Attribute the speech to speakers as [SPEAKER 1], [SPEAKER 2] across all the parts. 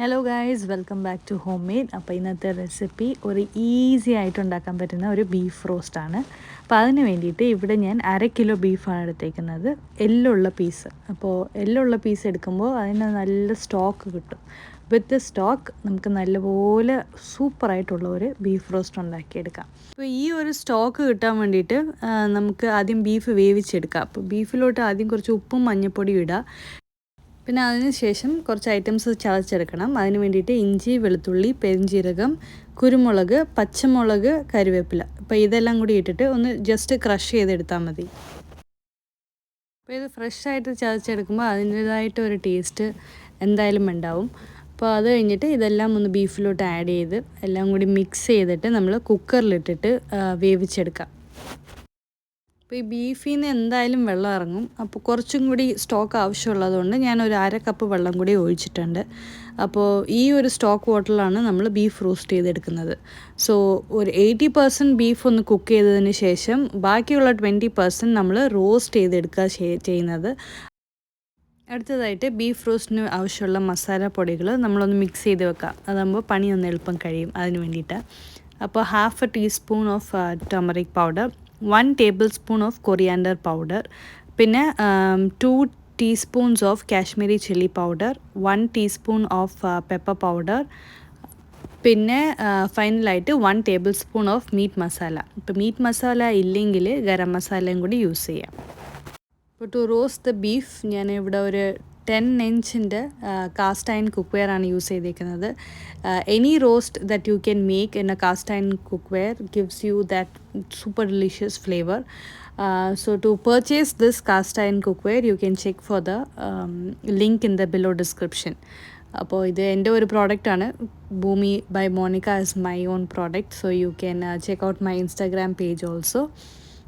[SPEAKER 1] Hello guys, welcome back to home made. അപ്പോൾ ഇന്നത്തെ recipe ഒരു ഈസി ആയിട്ട് ഉണ്ടാക്കാൻ പറ്റുന്ന ഒരു ബീഫ് റോസ്റ്റാണ്. അപ്പോൾ അതിന് വേണ്ടിയിട്ട് ഇവിടെ ഞാൻ 1/2 കിലോ ബീഫാണ് എടുത്തേക്കുന്നത്, എല്ലുള്ള പീസ്. അപ്പോൾ എല്ലുള്ള പീസ് എടുക്കുമ്പോൾ അതിന് നല്ല സ്റ്റോക്ക് കിട്ടും. വിത്ത് സ്റ്റോക്ക് നമുക്ക് നല്ലപോലെ സൂപ്പറായിട്ടുള്ള ഒരു ബീഫ് റോസ്റ്റ് ഉണ്ടാക്കിയെടുക്കാം. അപ്പോൾ ഈ ഒരു സ്റ്റോക്ക് കിട്ടാൻ വേണ്ടിയിട്ട് നമുക്ക് ആദ്യം ബീഫ് വേവിച്ചെടുക്കാം. അപ്പോൾ ബീഫിലോട്ട് ആദ്യം കുറച്ച് ഉപ്പും മഞ്ഞൾപ്പൊടിയും ഇടുക. പിന്നെ അതിന് ശേഷം കുറച്ച് ഐറ്റംസ് ചതച്ചെടുക്കണം. അതിന് വേണ്ടിയിട്ട് ഇഞ്ചി, വെളുത്തുള്ളി, പെരിഞ്ജീരകം, കുരുമുളക്, പച്ചമുളക്, കറിവേപ്പില. അപ്പോൾ ഇതെല്ലാം കൂടി ഇട്ടിട്ട് ഒന്ന് ജസ്റ്റ് ക്രഷ് ചെയ്തെടുത്താൽ മതി. അപ്പോൾ ഇത് ഫ്രഷായിട്ട് ചതച്ചെടുക്കുമ്പോൾ അതിൻ്റേതായിട്ട് ഒരു ടേസ്റ്റ് എന്തായാലും ഉണ്ടാവും. അപ്പോൾ അത് കഴിഞ്ഞിട്ട് ഇതെല്ലാം ഒന്ന് ബീഫിലോട്ട് ആഡ് ചെയ്ത് എല്ലാം കൂടി മിക്സ് ചെയ്തിട്ട് നമ്മൾ കുക്കറിലിട്ടിട്ട് വേവിച്ചെടുക്കാം. അപ്പോൾ ഈ ബീഫിൽ നിന്ന് എന്തായാലും വെള്ളം ഇറങ്ങും. അപ്പോൾ കുറച്ചും കൂടി സ്റ്റോക്ക് ആവശ്യമുള്ളതുകൊണ്ട് ഞാനൊരു 1/2 കപ്പ് വെള്ളം കൂടി ഒഴിച്ചിട്ടുണ്ട്. അപ്പോൾ ഈ ഒരു സ്റ്റോക്ക് വാട്ടറിലാണ് നമ്മൾ ബീഫ് റോസ്റ്റ് ചെയ്തെടുക്കുന്നത്. സോ ഒരു 80% ബീഫ് ഒന്ന് കുക്ക് ചെയ്തതിന് ശേഷം ബാക്കിയുള്ള 20% നമ്മൾ റോസ്റ്റ് ചെയ്തെടുക്കുക ചെയ്യുന്നത്. അടുത്തതായിട്ട് ബീഫ് റോസ്റ്റിന് ആവശ്യമുള്ള മസാലപ്പൊടികൾ നമ്മളൊന്ന് മിക്സ് ചെയ്ത് വെക്കാം. അതാകുമ്പോൾ പണിയൊന്ന് എളുപ്പം കഴിയും. അതിന് വേണ്ടിയിട്ട് അപ്പോൾ 1/2 teaspoon of turmeric powder, 1 tablespoon of coriander powder, പിന്നെ 2 teaspoons of Kashmiri chili powder, 1 teaspoon of pepper powder, പിന്നെ ഫൈനലായിട്ട് 1 tablespoon of meat masala. ഇപ്പോൾ മീറ്റ് മസാല ഇല്ലെങ്കിൽ ഗരം മസാലയും കൂടി യൂസ് ചെയ്യാം. ഇപ്പോൾ ടു റോസ്റ്റ് ദ ബീഫ് ഞാൻ ഇവിടെ ഒരു 10 ഇഞ്ചിൻ്റെ കാസ്റ്റ് അയൺ കുക്ക്വെയർ ആണ് യൂസ് ചെയ്തേക്കുന്നത്. Any roast that you can make in a cast iron cookware gives you that super delicious flavour. So to purchase this cast iron cookware you can check for the link in the below description. അപ്പോൾ ഇത് എൻ്റെ ഒരു പ്രോഡക്റ്റാണ്. Bhoomi by Monica is my own product. So you can check out my Instagram page also.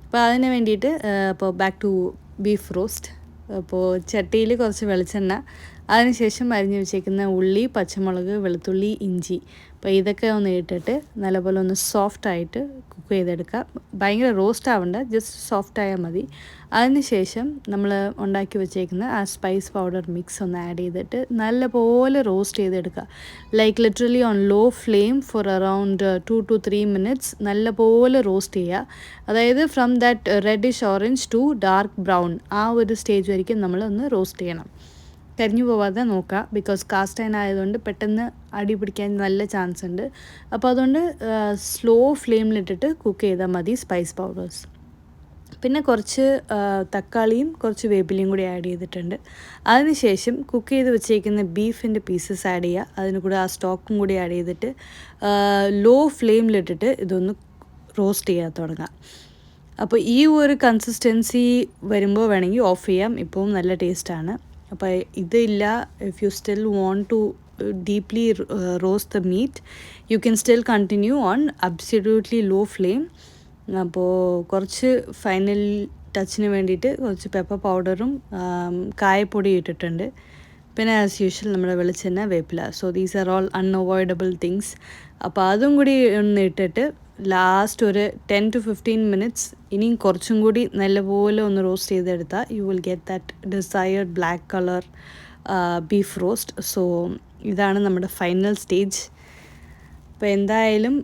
[SPEAKER 1] അപ്പോൾ അതിന് വേണ്ടിയിട്ട് അപ്പോൾ back to beef roast. അപ്പോൾ ചട്ടിയിൽ കുറച്ച് വെളിച്ചെണ്ണ, അതിനുശേഷം അരിഞ്ഞ് വെച്ചേക്കുന്ന ഉള്ളി, പച്ചമുളക്, വെളുത്തുള്ളി, ഇഞ്ചി. അപ്പോൾ ഇതൊക്കെ ഒന്ന് ഇട്ടിട്ട് നല്ലപോലെ ഒന്ന് സോഫ്റ്റായിട്ട് കുക്ക് ചെയ്തെടുക്കുക. ഭയങ്കര റോസ്റ്റ് ആവണ്ട, ജസ്റ്റ് സോഫ്റ്റ് ആയാൽ മതി. അതിനുശേഷം നമ്മൾ ഉണ്ടാക്കി വെച്ചേക്കുന്ന ആ സ്പൈസ് പൗഡർ മിക്സ് ഒന്ന് ആഡ് ചെയ്തിട്ട് നല്ലപോലെ റോസ്റ്റ് ചെയ്തെടുക്കുക. Like literally on low flame for around 2 to 3 minutes നല്ലപോലെ റോസ്റ്റ് ചെയ്യുക. അതായത് from that reddish orange to dark brown, ആ ഒരു സ്റ്റേജ് വരെയും നമ്മൾ ഒന്ന് റോസ്റ്റ് ചെയ്യണം. കരിഞ്ഞു പോവാതെ നോക്കുക. ബിക്കോസ് കാസ്റ്റ് അയൺ ആയതുകൊണ്ട് പെട്ടെന്ന് അടി പിടിക്കാൻ നല്ല ചാൻസ് ഉണ്ട്. അപ്പോൾ അതുകൊണ്ട് സ്ലോ ഫ്ലെയിമിലിട്ടിട്ട് കുക്ക് ചെയ്താൽ മതി സ്പൈസ് പൗഡേഴ്സ്. പിന്നെ കുറച്ച് തക്കാളിയും കുറച്ച് വേപ്പിലയും കൂടി ആഡ് ചെയ്തിട്ടുണ്ട്. അതിനുശേഷം കുക്ക് ചെയ്ത് വെച്ചേക്കുന്ന ബീഫിൻ്റെ പീസസ് ആഡ് ചെയ്യുക. അതിന് കൂടെ ആ സ്റ്റോക്കും കൂടി ആഡ് ചെയ്തിട്ട് ലോ ഫ്ലെയിമിലിട്ടിട്ട് ഇതൊന്ന് റോസ്റ്റ് ചെയ്യാൻ തുടങ്ങാം. അപ്പോൾ ഈ ഒരു കൺസിസ്റ്റൻസി വരുമ്പോൾ വേണമെങ്കിൽ ഓഫ് ചെയ്യാം. ഇപ്പം നല്ല ടേസ്റ്റാണ്. അപ്പോൾ ഇതില്ല, if you still want to deeply roast the meat you can still continue on absolutely low flame. അപ്പോൾ കുറച്ച് ഫൈനൽ ടച്ചിന് വേണ്ടിയിട്ട് കുറച്ച് പെപ്പർ പൗഡറും കായപ്പൊടി ഇട്ടിട്ടുണ്ട്. പിന്നെ ആസ് യൂഷ്വൽ നമ്മുടെ വെളിച്ചെണ്ണ, വേപ്പില. So these are all unavoidable things. അപ്പോൾ അതും കൂടി ഒന്ന് ഇട്ടിട്ട് ലാസ്റ്റ് ഒരു 10 to 15 minutes ഇനിയും കുറച്ചും കൂടി നല്ലപോലെ ഒന്ന് റോസ്റ്റ് ചെയ്തെടുത്താൽ you will get that desired black colour beef roast. So ഇതാണ് നമ്മുടെ ഫൈനൽ സ്റ്റേജ്. അപ്പോൾ എന്തായാലും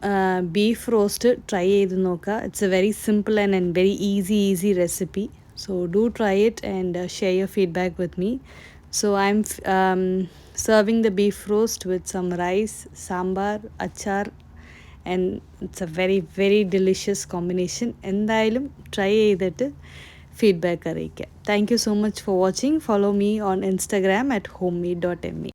[SPEAKER 1] ബീഫ് റോസ്റ്റ് ട്രൈ ചെയ്ത് നോക്കുക. It's A very simple and very easy recipe. So do try it and share your feedback with me. So I'm serving the beef roast with some rice, sambar, achar, and it's a very delicious combination. എന്തായാലും try ചെയ്തിട്ട് feedback അറിയിക്കുക. Thank you so much for watching. Follow me on Instagram at homemade.me.